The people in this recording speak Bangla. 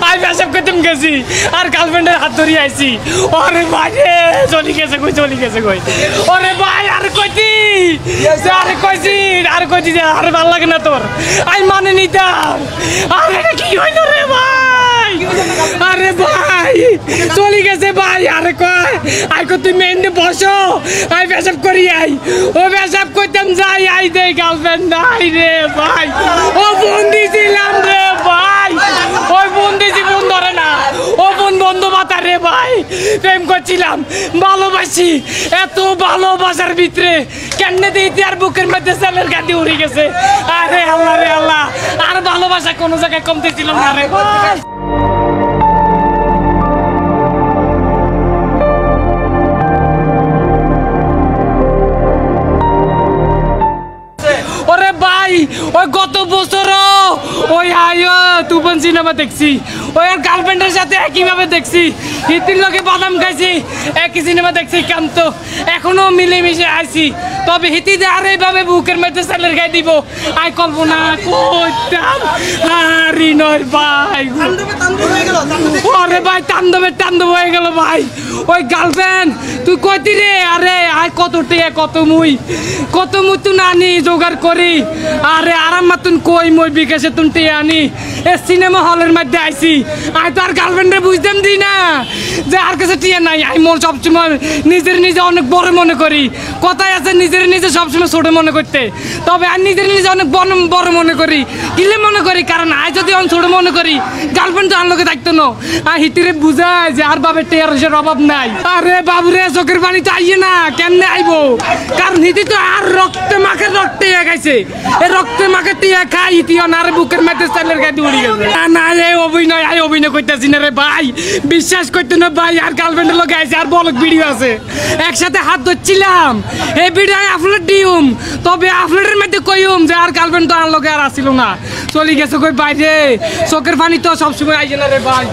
আমি পেশাব করতাম গেছি আর গার্লফ্রেন্ডের হাত ধরিয়ে আইছি। ওরে ভাই রে চলি গেছে কই ওরে ভাই আর কইছি যে আর ভালো লাগে না তোর, আমি মানে নিতাম। আরে কি হইল রে ভাই? আরে ভাই চলি গেছে ভাই। আরে কয় তুই মেনে বসো, আমি পেশাব করি আই। ও পেশাব করতাম যাই আই দেই গার্লফ্রেন্ড নাই রে ভাই। ও বন্দি ছিলাম রে ভাই, ওই বন্দি জীবন ধরে না। ও বন্ধ মাথা রে ভাই, প্রেম করছিলাম ভালোবাসি। এত ভালোবাসার ভিতরে কেমনে দিতে আর বুকের মধ্যে সেলের গাদি উড়ে গেছে। আরে আল্লাহ রে আল্লাহ, আর ভালোবাসা কোনো জায়গায় কমতে ছিল না রে ভাই। ওরে ভাই ওই গত বছর ওই আয়ো তুফান সিনেমা দেখছি, ওই আর গার্লফ্রেন্ডের সাথে একইভাবে দেখছি। হিতির লোকে বাদাম খাইছি, একই সিনেমা দেখছি। কান্ত এখনো মিলেমিশে আইছি, তবে হিতি আর এইভাবে বুকের মধ্যে সেলের গায়ে দিব আই কল্পনা করতাম। হারি নয় ভাই, ওরে ভাই তাণ্ডব হয়ে গেল ভাই। ওই গার্লফ্রেন্ড তুই কইতি রে? আরে আয় কত মুই তো নানি জোগাড় করি। আরে আরাম মাতুন কই মই বিকাশে তুন টিয়া আনি এ সিনেমা হলের মধ্যে আইছি। আই তো আর গার্লফ্রেন্ডে বুঝতাম দি না যে আর কাছে টিয়া নাই। আমি মোর সবসময় নিজে অনেক বড় মনে করি। কথাই আছে নিজে সবসময় ছোট মনে করতে, তবে আর নিজে অনেক বড় মনে করি। কিলে মনে করি কারণ আই যদি অনেক ছোট মনে করি গার্লফ্রেন্ড তো আর লোকে থাকতো না। আর হিতিরে বুঝায় যে আর বাবে টিয়ার অভাব নাই। আরে বাবুরে চোখের পানি তো আইয়ে না, কেমনে আইবো? কারণ হিতি তো আর রক্তে মাখে খাইছে। এই রক্তে মাখে টিয়া খাই হিতিও না। আর বুকের মধ্যে সেলের গায়ে উড়ে গেছে। না এই অভিনয় করতেছি না রে ভাই, বিশ্বাস করতে না ভাই। আর গার্লফ্রেন্ডের লোক আইছে আর বলক ভিডিও আছে, একসাথে হাত ধরছিলাম। এই ভিডিও আপলোড দিউম, তবে আপলোডের মধ্যে কইম যে আর গার্লফ্রেন্ড তো আর লোকে আর আসিল না, চলে গেছে কই বাইরে। চোখের পানি তো সবসময় আইছে না রে ভাই।